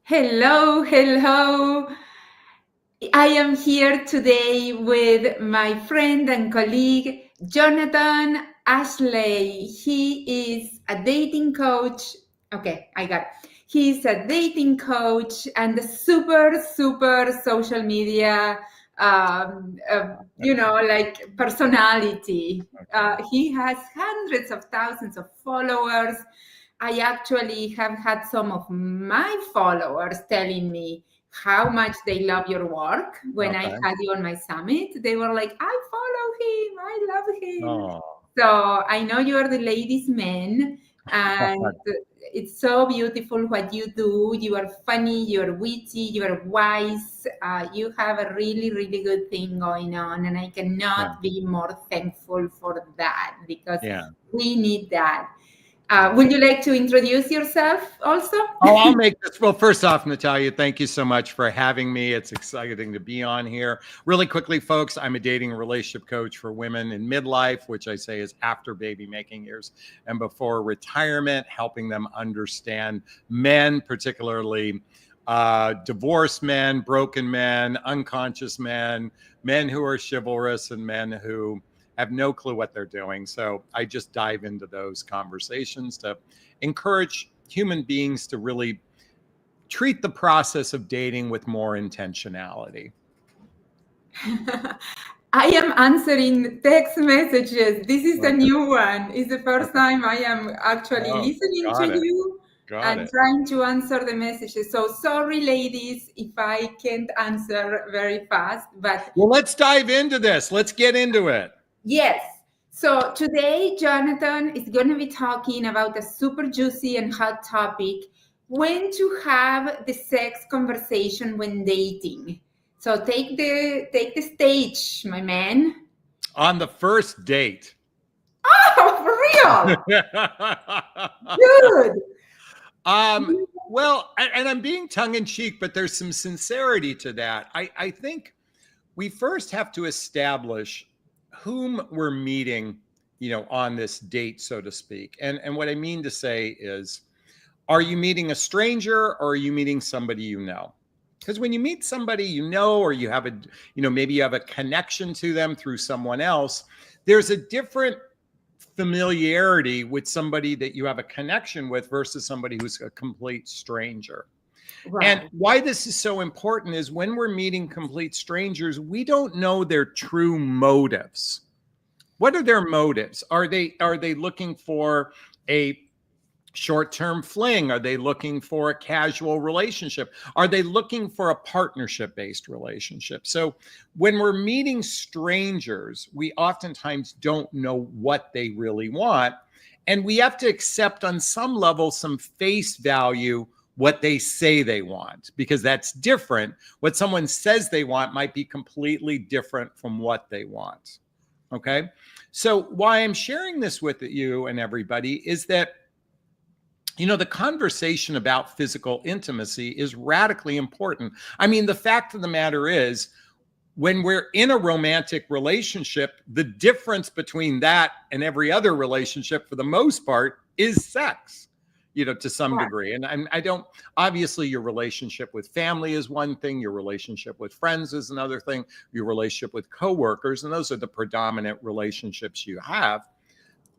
Hello, hello. I am here today with my friend and colleague, Jonathon Aslay. He is a dating coach. Okay, I got it. He's a dating coach and a super social media, like personality. He has hundreds of thousands of followers. I actually have had some of my followers telling me how much they love your work. When I Okay. had you on my summit, they were like, I follow him, I love him. Oh, So I know you are the ladies' man, and it's so beautiful what you do. You are funny, you are witty, you are wise. You have a really good thing going on, and I yeah, cannot be more thankful for that because yeah, we need that. yeah. Would you like to introduce yourself also? Oh, I'll make this. Well, first off, Natalia, thank you so much for having me. It's exciting to be on here. Really quickly, folks, I'm a dating and relationship coach for women in midlife, which I say is after baby making years and before retirement, helping them understand men, particularly divorced men, broken men, unconscious men, men who are chivalrous, and men who have no clue what they're doing. So I just dive into those conversations to encourage human beings to really treat the process of dating with more intentionality. I am answering text messages. This is a Okay. new one. It's the first Okay. time I am actually Oh, listening to got it. you Got and it. trying to answer the messages. So sorry, ladies, if I can't answer very fast, but Well, let's dive into this. Let's get into it. yes. So today, Jonathan is going to be talking about a super juicy and hot topic: when to have the sex conversation when dating. So take the stage, my man. On the first date. Oh, for real? Good. um, well, and I'm being tongue in cheek, but there's some sincerity to that. I think we first have to establish whom we're meeting, on this date, so to speak. And what I mean to say is, are you meeting a stranger or are you meeting somebody you know? Because when you meet somebody you know, or you have maybe you have a connection to them through someone else, there's a different familiarity with somebody that you have a connection with versus somebody who's a complete stranger. And Right. why this is so important is when we're meeting complete strangers, we don't know their true motives. What are their motives? Are they looking for a short-term fling? Are they looking for a casual relationship? Are they looking for a partnership-based relationship? So when we're meeting strangers, we oftentimes don't know what they really want. And we have to accept on some level, some face value, what they say they want, because that's different. What someone says they want might be completely different from what they want. Okay. So why I'm sharing this with you and everybody is that the conversation about physical intimacy is radically important. I mean, the fact of the matter is, when we're in a romantic relationship, the difference between that and every other relationship, for the most part, is sex, to some Right. degree. And I don't, obviously, your relationship with family is one thing, your relationship with friends is another thing, your relationship with coworkers, and those are the predominant relationships you have.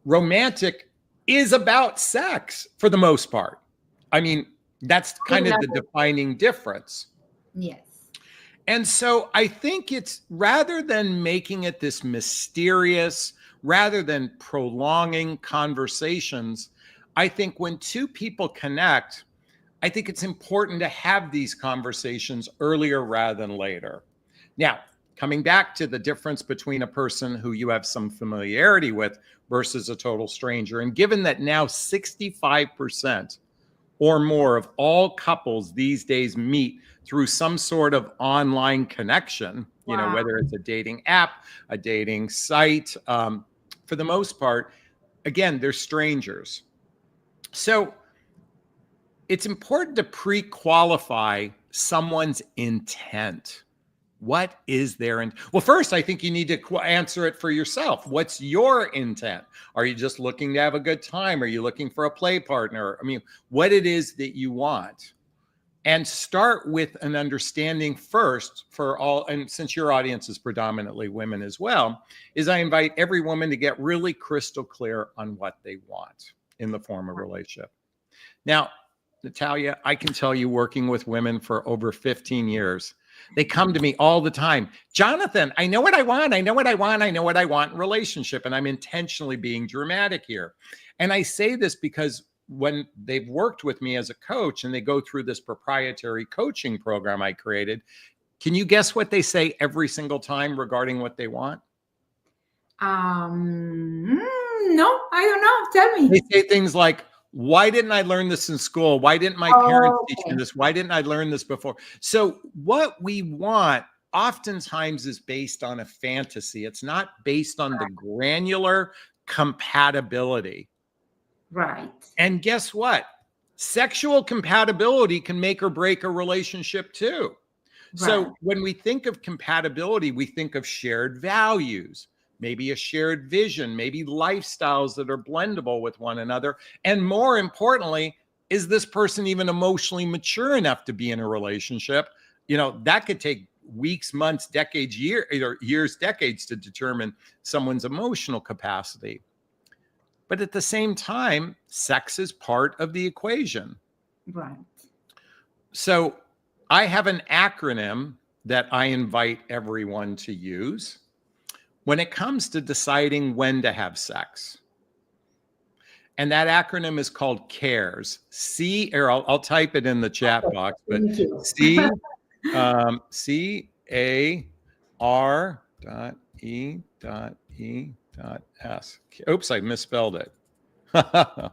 Romantic is about sex for the most part. I mean, that's I kind of love the it. defining difference. Yes. And so I think it's, rather than making it this mysterious, rather than prolonging conversations, I think when two people connect, I think it's important to have these conversations earlier rather than later. Now, coming back to the difference between a person who you have some familiarity with versus a total stranger, and given that now 65% or more of all couples these days meet through some sort of online connection, Wow. whether it's a dating app, a dating site, for the most part, again, they're strangers. So it's important to pre-qualify someone's intent. What is their intent? Well, first, I think you need to answer it for yourself. What's your intent? Are you just looking to have a good time? Are you looking for a play partner? I mean, what it is that you want. and start with an understanding first for all, and since your audience is predominantly women as well, is I invite every woman to get really crystal clear on what they want in the form of relationship. Now, Natalia, I can tell you, working with women for over 15 years, they come to me all the time. Jonathon, I know what I want. I know what I want. I know what I want in relationship. And I'm intentionally being dramatic here. And I say this because when they've worked with me as a coach and they go through this proprietary coaching program I created, can you guess what they say every single time regarding what they want? No, I don't know. Tell me. They say things like, why didn't I learn this in school? Why didn't my parents teach me this? Why didn't I learn this before? So what we want oftentimes is based on a fantasy. It's not based on the granular compatibility. Right. And guess what? Sexual compatibility can make or break a relationship too. Right. So when we think of compatibility, we think of shared values, maybe a shared vision, maybe lifestyles that are blendable with one another. And more importantly, is this person even emotionally mature enough to be in a relationship? You know, that could take weeks, months, decades, years, decades to determine someone's emotional capacity. But at the same time, sex is part of the equation. Right. So I have an acronym that I invite everyone to use when it comes to deciding when to have sex. And that acronym is called CARES. I'll type it in the chat box, but CARE.E.S. Oops, I misspelled it. That's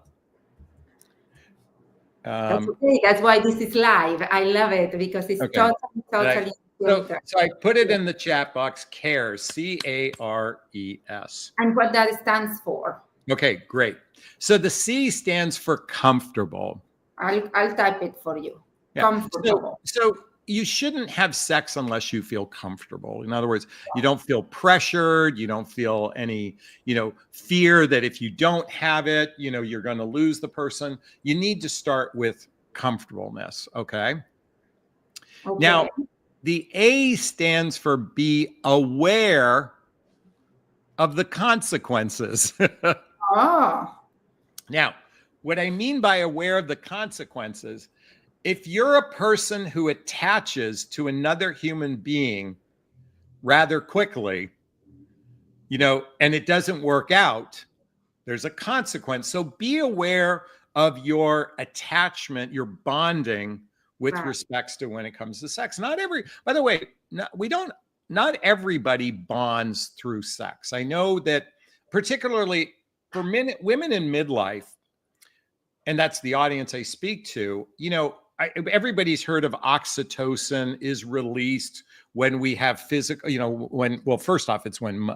okay. That's why this is live. I love it because it's totally. So I put it in the chat box, CARES, CARES. And what that stands for. Okay, great. So the C stands for comfortable. I'll type it for you. Yeah. Comfortable. So you shouldn't have sex unless you feel comfortable. In other words, you don't feel pressured. You don't feel any, fear that if you don't have it, you're going to lose the person. You need to start with comfortableness. Okay. Now, the A stands for be aware of the consequences. Now, what I mean by aware of the consequences, if you're a person who attaches to another human being rather quickly, and it doesn't work out, there's a consequence. So be aware of your attachment, your bonding with respects to when it comes to sex. Not everybody bonds through sex. I know that particularly for women in midlife, and that's the audience I speak to, everybody's heard of oxytocin is released when we have physical, first off, it's when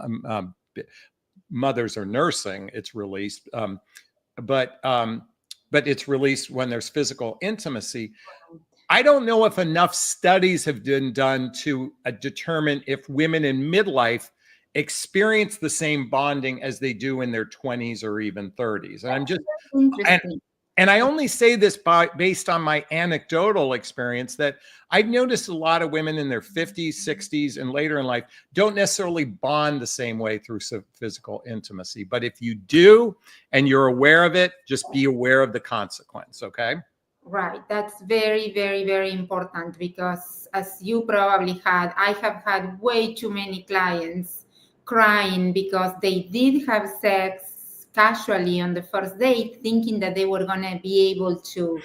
mothers are nursing, it's released. But it's released when there's physical intimacy. I don't know if enough studies have been done to determine if women in midlife experience the same bonding as they do in their 20s or even 30s. And I'm just and I only say this based on my anecdotal experience that I've noticed a lot of women in their 50s, 60s, and later in life don't necessarily bond the same way through physical intimacy. But if you do, and you're aware of it, just be aware of the consequence, okay? Right. That's very, very, very important because as you probably I have had way too many clients crying because they did have sex casually on the first date, thinking that they were going to be able to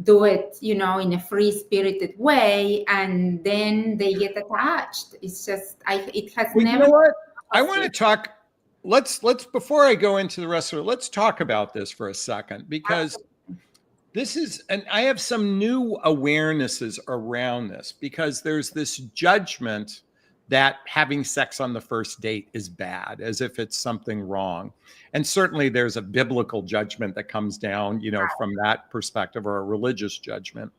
do it, in a free-spirited way, and then they get attached. It's just, it has never. You know what? I want to talk. Let's before I go into the rest of it, let's talk about this for a second because this is, and I have some new awarenesses around this because there's this judgment that having sex on the first date is bad, as if it's something wrong. And certainly there's a biblical judgment that comes down, from that perspective, or a religious judgment.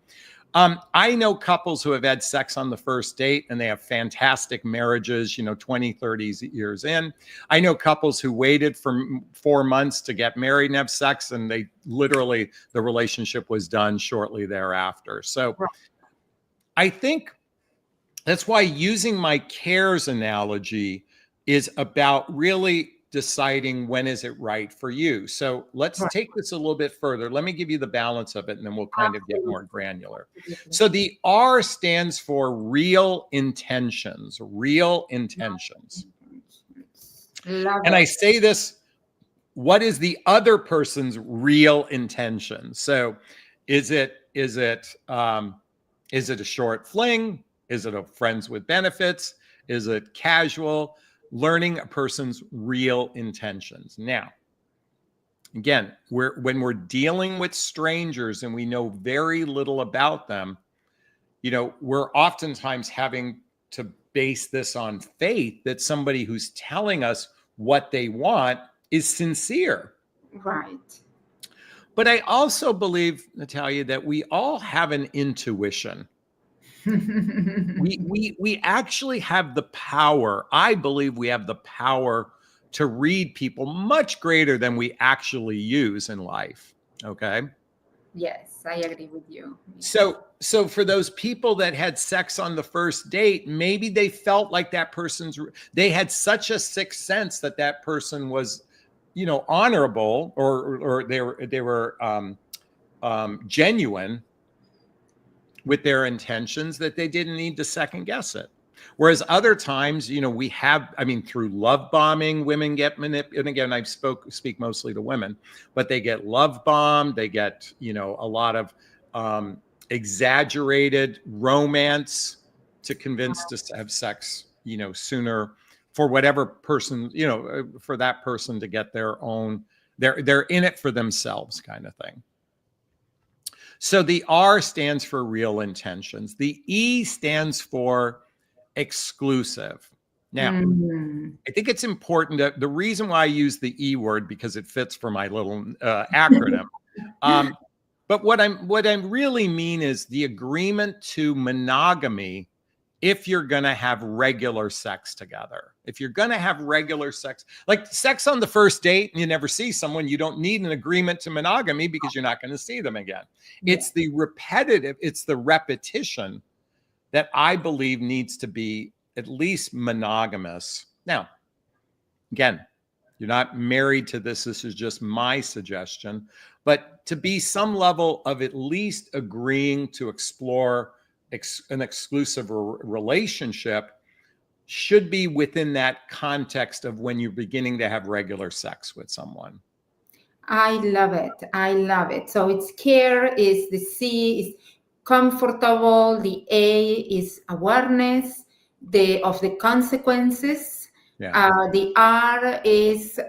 I know couples who have had sex on the first date and they have fantastic marriages, 20, 30 years in. I know couples who waited for 4 months to get married and have sex, and they literally, the relationship was done shortly thereafter. So I think that's why using my cares analogy is about really deciding when is it right for you. So let's take this a little bit further. Let me give you the balance of it, and then we'll kind of get more granular. So the R stands for real intentions, real intentions. And I say this, what is the other person's real intention? So is it a short fling? Is it a friends with benefits? Is it casual? Learning a person's real intentions. Now, again, when we're dealing with strangers and we know very little about them, we're oftentimes having to base this on faith that somebody who's telling us what they want is sincere. Right. But I also believe, Natalia, that we all have an intuition. we actually have the power. I believe we have the power to read people much greater than we actually use in life. Okay. Yes, I agree with you. So for those people that had sex on the first date, maybe they felt like they had such a sixth sense that person was, honorable, or they were genuine with their intentions, that they didn't need to second guess it. Whereas other times, we have, through love bombing, women get manipulated. And again, I speak mostly to women, but they get love bombed. They get, a lot of exaggerated romance to convince to have sex, sooner, for whatever person, for that person to get their own, they're in it for themselves kind of thing. So the R stands for real intentions. The E stands for exclusive. Now, I think it's important that the reason why I use the E word, because it fits for my little acronym. But what I really mean is the agreement to monogamy if you're going to have regular sex together. If you're going to have regular sex, like sex on the first date and you never see someone, you don't need an agreement to monogamy because you're not going to see them again. Yeah. It's the repetition that I believe needs to be at least monogamous. Now, again, you're not married to this. This is just my suggestion. But to be some level of at least agreeing to explore an exclusive relationship should be within that context of when you're beginning to have regular sex with someone. I love it. I love it. So it's care, is the C is comfortable, the A is awareness of the consequences. Yeah. The R is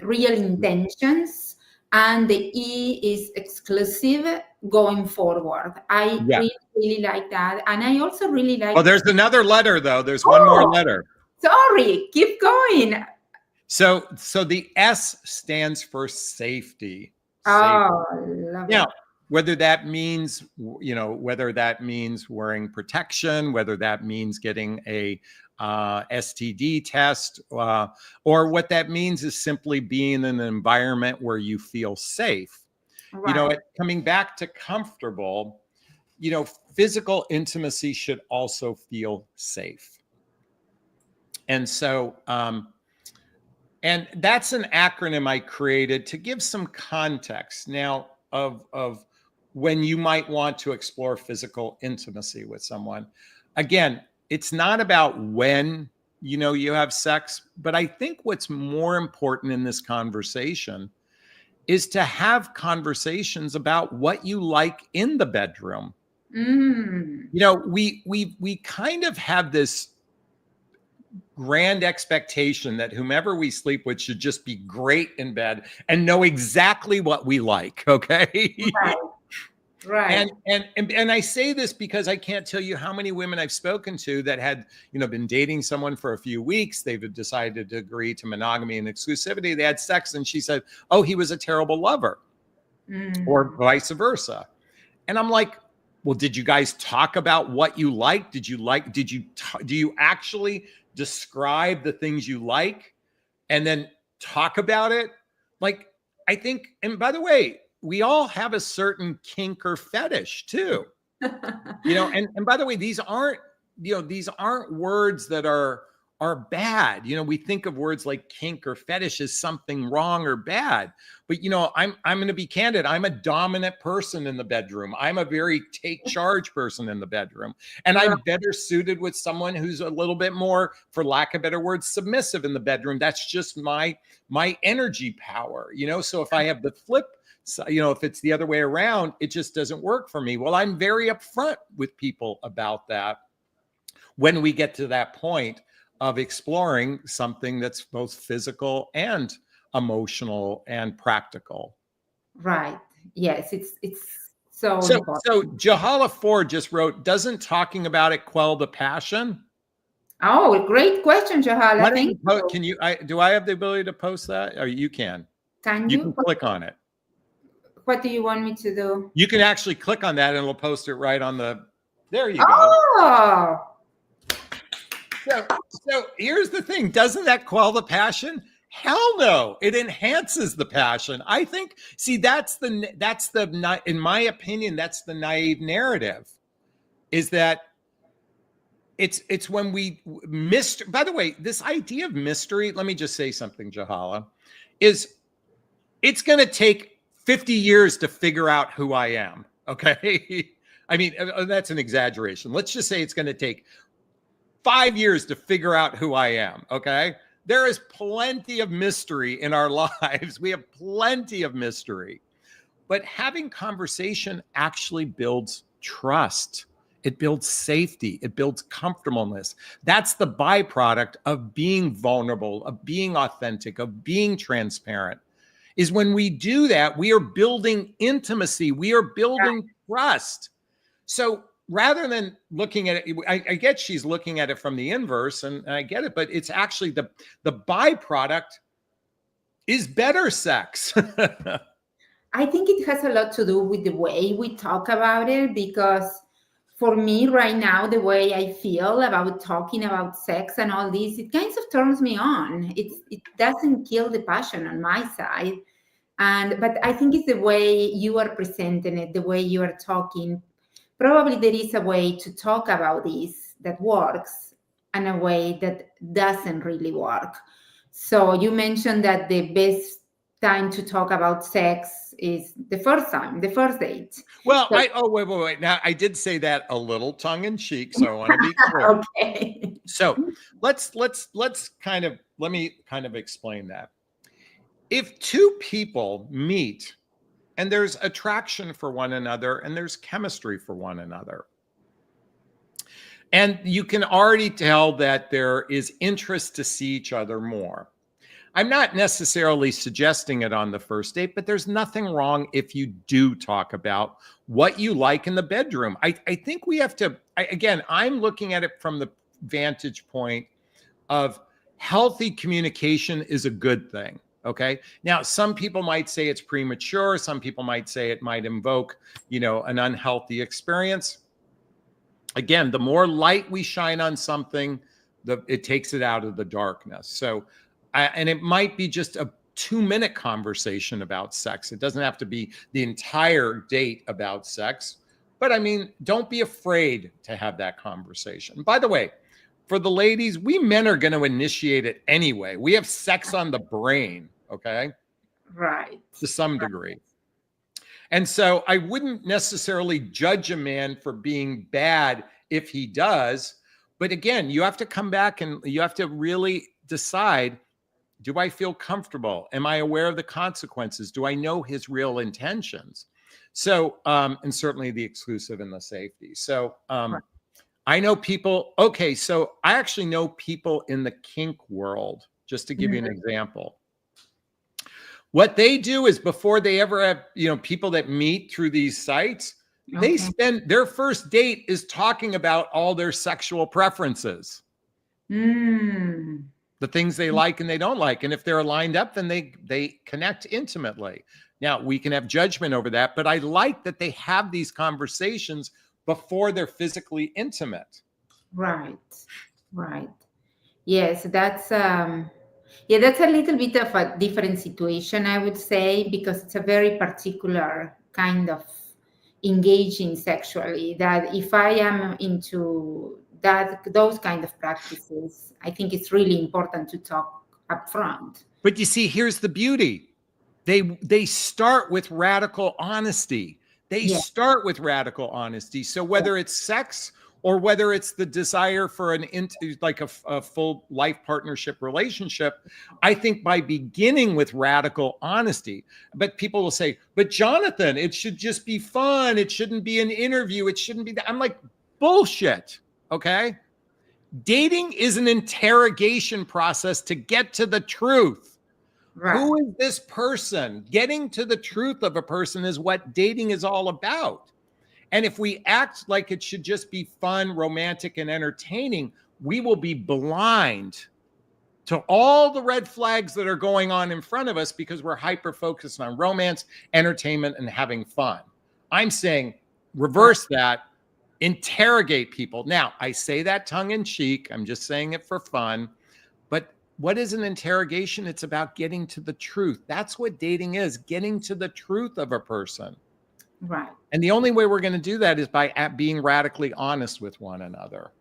real intentions, and the E is exclusive going forward. I really like that. And I also really like... Oh, there's another letter, though. There's one more letter. Sorry, keep going. So the S stands for safety. Oh, love now, it. Whether that means, wearing protection, whether that means getting a STD test, or what that means is simply being in an environment where you feel safe. Right. Coming back to comfortable, physical intimacy should also feel safe. And so, and that's an acronym I created to give some context now of when you might want to explore physical intimacy with someone. Again, it's not about when, you have sex, but I think what's more important in this conversation is to have conversations about what you like in the bedroom. We kind of have this grand expectation that whomever we sleep with should just be great in bed and know exactly what we like. Okay. Right. And I say this because I can't tell you how many women I've spoken to that had, been dating someone for a few weeks. They've decided to agree to monogamy and exclusivity. They had sex and she said, oh, he was a terrible lover, or vice versa. And I'm like, Well, did you guys talk about what you like? Do you actually describe the things you like and then talk about it? Like, I think, and by the way, we all have a certain kink or fetish too. And by the way, these aren't words that are bad. We think of words like kink or fetish as something wrong or bad. But I'm going to be candid. I'm a dominant person in the bedroom. I'm a very take charge person in the bedroom. And I'm better suited with someone who's a little bit more, for lack of better words, submissive in the bedroom. That's just my energy power. So if I have the flip, so, if it's the other way around, it just doesn't work for me. Well, I'm very upfront with people about that when we get to that point of exploring something that's both physical and emotional and practical. Right. Yes, it's so important. So Jahala Ford just wrote, doesn't talking about it quell the passion? Oh, great question, Jahala. Thank you. Can you, do I have the ability to post that? Or you can. Can you? You can click on it. What do you want me to do? You can actually click on that and it'll post it right on the, there you go. Oh. So here's the thing. Doesn't that quell the passion? Hell no. It enhances the passion. I think, see, that's in my opinion, that's the naive narrative, is that it's when we by the way, this idea of mystery, let me just say something, Jahala, is it's going to take 50 years to figure out who I am. Okay. I mean, that's an exaggeration. Let's just say it's going to take 5 years to figure out who I am. Okay. There is plenty of mystery in our lives. We have plenty of mystery, but having conversation actually builds trust. It builds safety. It builds comfortableness. That's the byproduct of being vulnerable, of being authentic, of being transparent. Is when we do that, we are building intimacy. We are building trust. So rather than looking at it, I get she's looking at it from the inverse, and I get it, but it's actually the byproduct is better sex. I think it has a lot to do with the way we talk about it, because for me right now, the way I feel about talking about sex and all this, it kind of turns me on. It doesn't kill the passion on my side. But I think it's the way you are presenting it, the way you are talking. Probably there is a way to talk about this that works and a way that doesn't really work. So you mentioned that the best time to talk about sex is the first time, the first date. Well, wait. Now, I did say that a little tongue in cheek, so I want to be clear. Okay. So let me kind of explain that. If two people meet and there's attraction for one another and there's chemistry for one another, and you can already tell that there is interest to see each other more. I'm not necessarily suggesting it on the first date, but there's nothing wrong if you do talk about what you like in the bedroom. I think we have to, again, I'm looking at it from the vantage point of healthy communication is a good thing. Okay. Now, some people might say it's premature. Some people might say it might invoke, an unhealthy experience. Again, the more light we shine on something, it takes it out of the darkness. So, and it might be just a 2-minute conversation about sex. It doesn't have to be the entire date about sex. But I mean, don't be afraid to have that conversation. By the way, for the ladies, we men are going to initiate it anyway. We have sex on the brain, okay? Right. To some degree. And so I wouldn't necessarily judge a man for being bad if he does. But again, you have to come back and you have to really decide, do I feel comfortable? Am I aware of the consequences? Do I know his real intentions? So, and certainly the exclusive and the safety. So, Right. I know people, okay, so I actually know people in the kink world, just to give you an example. What they do is before they ever have, people that meet through these sites, they spend their first date is talking about all their sexual preferences, the things they like and they don't like. And if they're lined up, then they connect intimately. Now, we can have judgment over that, but I like that they have these conversations before they're physically intimate. Right. Right. Yes, that's yeah, that's a little bit of a different situation, I would say, because it's a very particular kind of engaging sexually. That if I am into those kind of practices, I think it's really important to talk upfront. But you see, here's the beauty. They start with radical honesty. They Yeah, start with radical honesty. So whether it's sex or whether it's the desire for like a full life partnership relationship, I think by beginning with radical honesty. But people will say, but Jonathon, it should just be fun. It shouldn't be an interview. It shouldn't be that. I'm like, bullshit. Okay. Dating is an interrogation process to get to the truth. right. Who is this person? Getting to the truth of a person is what dating is all about. And if we act like it should just be fun, romantic, and entertaining, we will be blind to all the red flags that are going on in front of us because we're hyper focused on romance, entertainment, and having fun. I'm saying reverse that, interrogate people. Now, I say that tongue in cheek. I'm just saying it for fun. But what is an interrogation? It's about getting to the truth. That's what dating is, getting to the truth of a person. Right. And the only way we're going to do that is by being radically honest with one another.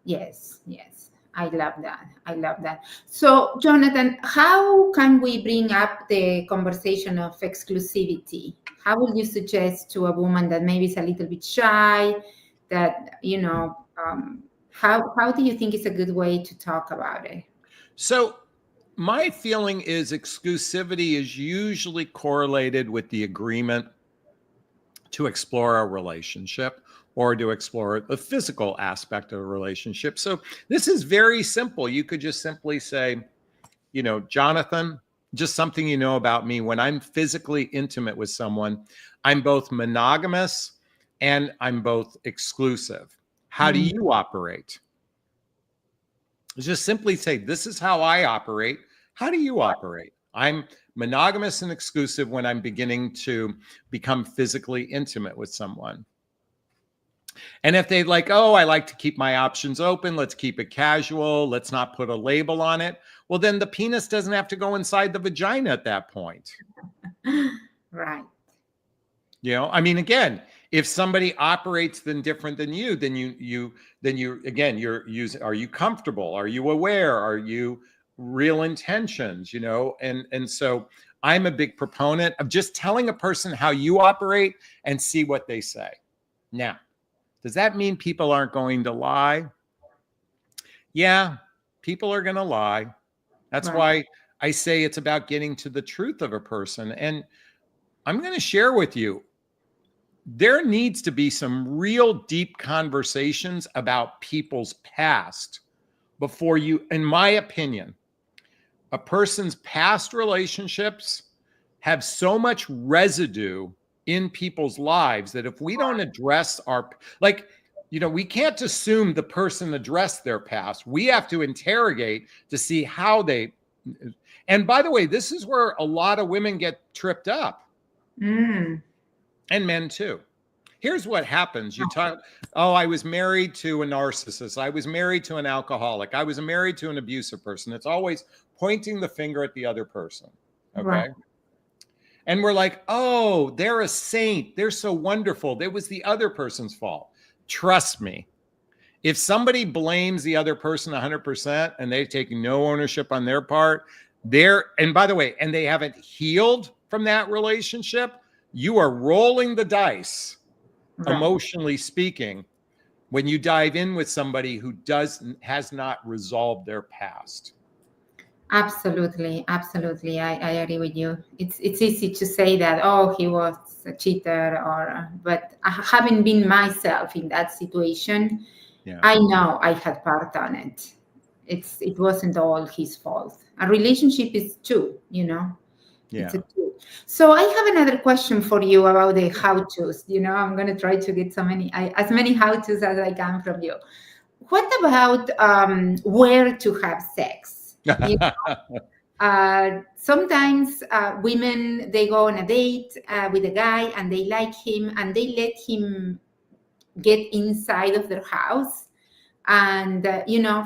Yes, yes. I love that. I love that. So, Jonathon, how can we bring up the conversation of exclusivity? How would you suggest to a woman that maybe is a little bit shy, that, how do you think is a good way to talk about it? So my feeling is exclusivity is usually correlated with the agreement to explore a relationship or to explore the physical aspect of a relationship. So this is very simple. You could just simply say, Jonathon, just something you know about me. When I'm physically intimate with someone, I'm both monogamous and I'm both exclusive. How do you operate? Just simply say, this is how I operate. How do you operate? I'm monogamous and exclusive when I'm beginning to become physically intimate with someone. And if they like, oh, I like to keep my options open, let's keep it casual, let's not put a label on it, well, then the penis doesn't have to go inside the vagina at that point. Right. I mean, again, if somebody operates different than you, then you're using, are you comfortable? Are you aware? Are you real intentions? And so I'm a big proponent of just telling a person how you operate and see what they say. Now, does that mean people aren't going to lie? Yeah, people are going to lie. That's why I say it's about getting to the truth of a person. And I'm going to share with you, there needs to be some real deep conversations about people's past before you, in my opinion, a person's past relationships have so much residue in people's lives that if we don't address we can't assume the person addressed their past. We have to interrogate to see how they, and by the way, this is where a lot of women get tripped up. And men too. Here's what happens. You talk, oh, I was married to a narcissist. I was married to an alcoholic. I was married to an abusive person. It's always pointing the finger at the other person. Okay. Right. And we're like, oh, they're a saint. They're so wonderful. It was the other person's fault. Trust me. If somebody blames the other person 100% and they've taken no ownership on their part, and by the way, and they haven't healed from that relationship, you are rolling the dice, emotionally speaking, when you dive in with somebody who has not resolved their past. Absolutely. Absolutely. I agree with you. It's easy to say that, oh, he was a cheater, but having been myself in that situation, I know I had part on it. It wasn't all his fault. A relationship is two, It's a two. So I have another question for you about the how-tos. I'm going to try to get as many how-tos as I can from you. What about where to have sex? Sometimes women, they go on a date with a guy and they like him and they let him get inside of their house. And,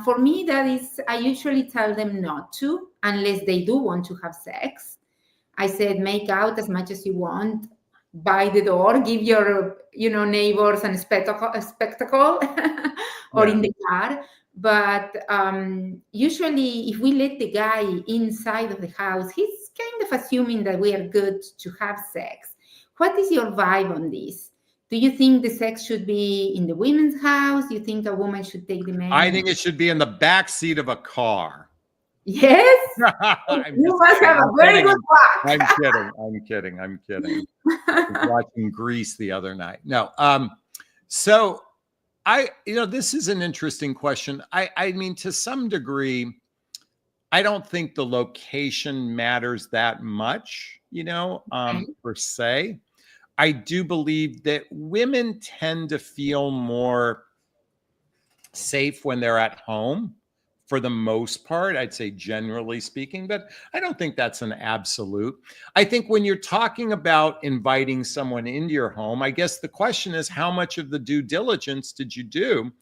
for me, that is, I usually tell them not to, unless they do want to have sex. I said, make out as much as you want by the door, give your, neighbors a spectacle or Yeah. in the car. But usually, if we let the guy inside of the house, he's kind of assuming that we are good to have sex. What is your vibe on this? Do you think the sex should be in the women's house? Do you think a woman should take the man? I think it should be in the back seat of a car. Yes. I'm You just must kidding. have a I'm very kidding. good luck. I'm kidding. I'm kidding. I'm kidding. I was watching Grease the other night. No. So this is an interesting question. I mean, to some degree, I don't think the location matters that much, per se. I do believe that women tend to feel more safe when they're at home for the most part, I'd say generally speaking, but I don't think that's an absolute. I think when you're talking about inviting someone into your home, I guess the question is, how much of the due diligence did you do?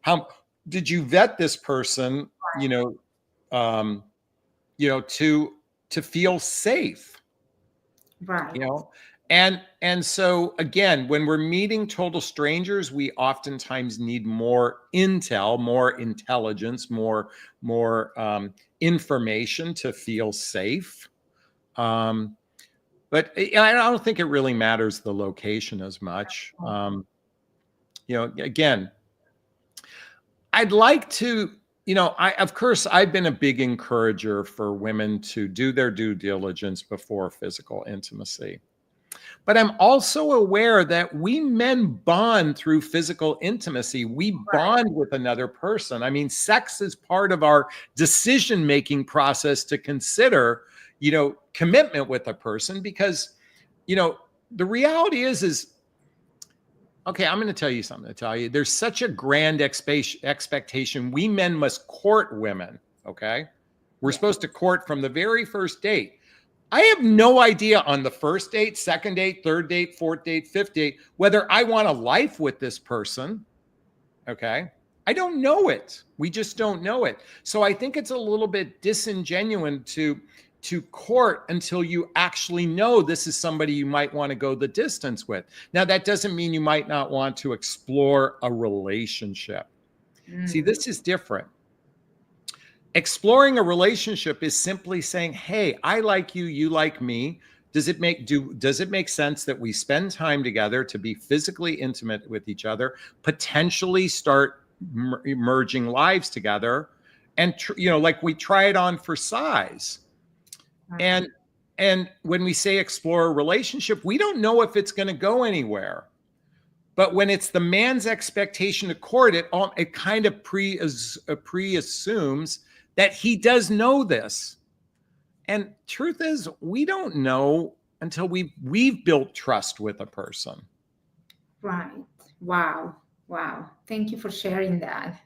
How did you vet this person, to feel safe? Right. And so again, when we're meeting total strangers, we oftentimes need more intel, more intelligence, more information to feel safe. But I don't think it really matters the location as much. Again, I'd like to, of course, I've been a big encourager for women to do their due diligence before physical intimacy. But I'm also aware that we men bond through physical intimacy. We bond with another person. I mean, sex is part of our decision-making process to consider, commitment with a person because, the reality is, okay, I'm going to tell you something, Natalia. There's such a grand expectation. We men must court women, okay? We're supposed to court from the very first date. I have no idea on the first date, second date, third date, fourth date, fifth date, whether I want a life with this person. Okay. I don't know it. We just don't know it. So I think it's a little bit disingenuous to court until you actually know this is somebody you might want to go the distance with. Now, that doesn't mean you might not want to explore a relationship. See, this is different. Exploring a relationship is simply saying, hey, I like you, you like me. Does it make sense that we spend time together to be physically intimate with each other, potentially start merging lives together, and like we try it on for size. And when we say explore a relationship, we don't know if it's going to go anywhere. But when it's the man's expectation to court, it kind of pre-assumes that he does know this. And truth is, we don't know until we've built trust with a person. Right. Wow. Thank you for sharing that.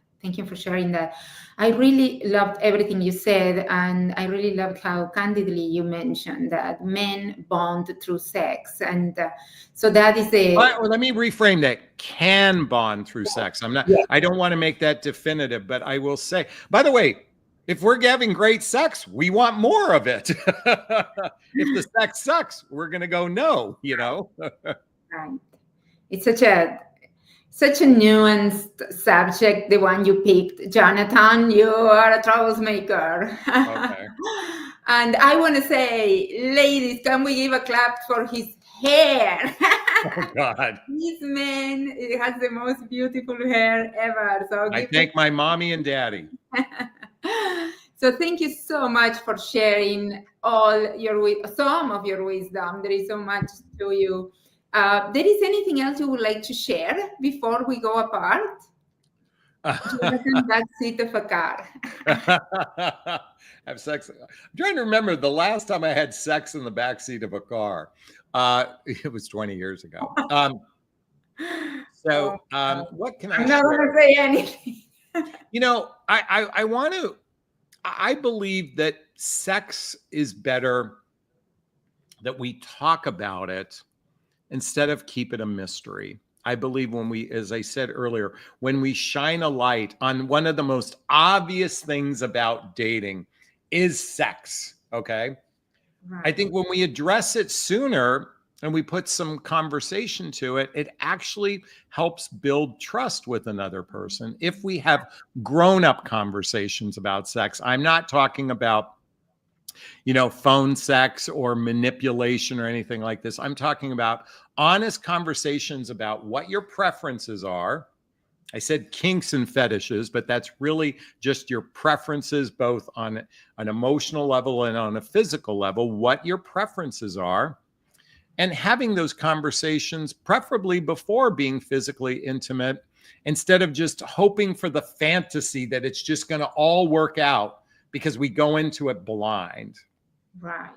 I really loved everything you said, and I really loved how candidly you mentioned that men bond through sex, and so that is Well, let me reframe that. Can bond through sex. I don't want to make that definitive, but I will say, by the way, if we're having great sex, we want more of it. If the sex sucks, we're going to go no, Right. It's such a nuanced subject, the one you picked, Jonathon. You are a troublemaker. Okay. And I want to say, ladies, can we give a clap for his hair? Oh, God. This man has the most beautiful hair ever. So I thank my mommy and daddy. So thank you so much for sharing some of your wisdom. There is so much to you. There is anything else you would like to share before we go apart? Jonathan, that's seat of a car. Have sex. I'm trying to remember the last time I had sex in the backseat of a car. It was 20 years ago. What can I share? I'm not going to say anything. I believe that sex is better that we talk about it instead of keep it a mystery. I believe when we, as I said earlier, when we shine a light on one of the most obvious things about dating is sex. Okay. I Right. think when we address it sooner and we put some conversation to it, it actually helps build trust with another person. If we have grown up conversations about sex, I'm not talking about, phone sex or manipulation or anything like this. I'm talking about honest conversations about what your preferences are. I said kinks and fetishes, but that's really just your preferences, both on an emotional level and on a physical level, what your preferences are. And having those conversations, preferably before being physically intimate, instead of just hoping for the fantasy that it's just going to all work out because we go into it blind. Right.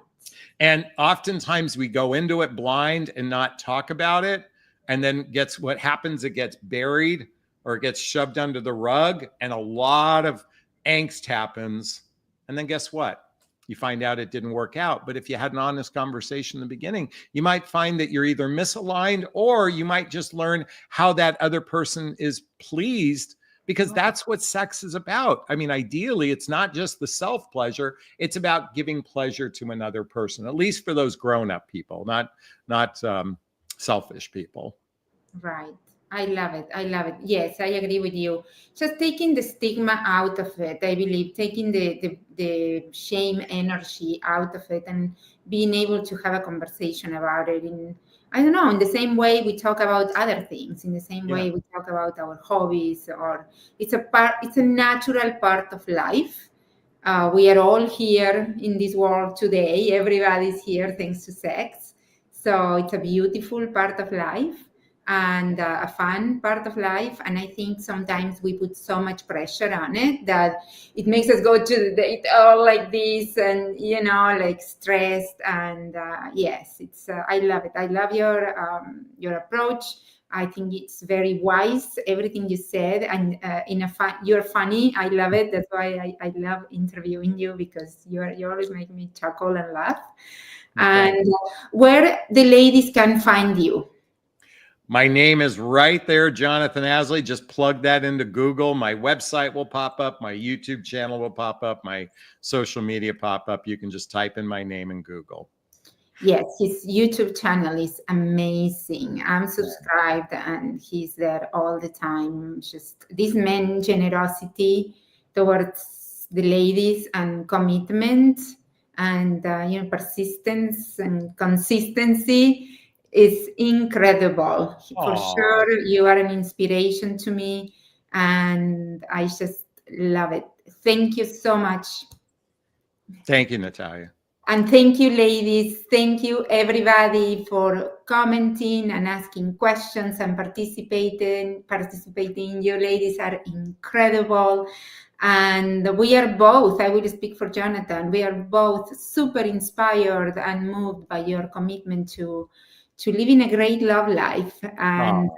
And oftentimes we go into it blind and not talk about it. And then what happens, it gets buried or it gets shoved under the rug, and a lot of angst happens. And then guess what? You find out it didn't work out. But if you had an honest conversation in the beginning, you might find that you're either misaligned, or you might just learn how that other person is pleased, because that's what sex is about. I mean, ideally, it's not just the self pleasure. It's about giving pleasure to another person, at least for those grown-up people, not selfish people. Right. I love it. I love it. Yes, I agree with you. Just taking the stigma out of it, I believe, taking the shame energy out of it and being able to have a conversation about it in, I don't know, in the same way we talk about other things, in the same Yeah. way we talk about our hobbies, or it's a natural part of life. We are all here in this world today. Everybody's here thanks to sex. So it's a beautiful part of life, and a fun part of life. And I think sometimes we put so much pressure on it that it makes us go to the date all like this, and like stressed. And yes, it's I love it. I love your approach. I think it's very wise, everything you said, and you're funny. I love it. That's why I love interviewing you, because you always make me chuckle and laugh. Thank And you. where the ladies can find you. My name is right there, Jonathan Aslay. Just plug that into Google. My website will pop up. My YouTube channel will pop up. My social media pop up. You can just type in my name in Google. Yes, his YouTube channel is amazing. I'm subscribed and he's there all the time. Just this man generosity towards the ladies, and commitment, and persistence and consistency is incredible. For Oh, sure, you are an inspiration to me, and I just love it. Thank you so much. thank you, Natalia. And thank you, ladies. Thank you, everybody, for commenting and asking questions and participating. You ladies are incredible. And we are both, I will speak for Jonathon, we are both super inspired and moved by your commitment to living a great love life. And Oh,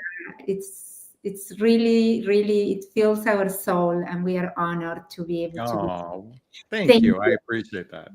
it's really, really, it fills our soul, and we are honored to be able to do it. oh, thank Thank you. I you. appreciate that.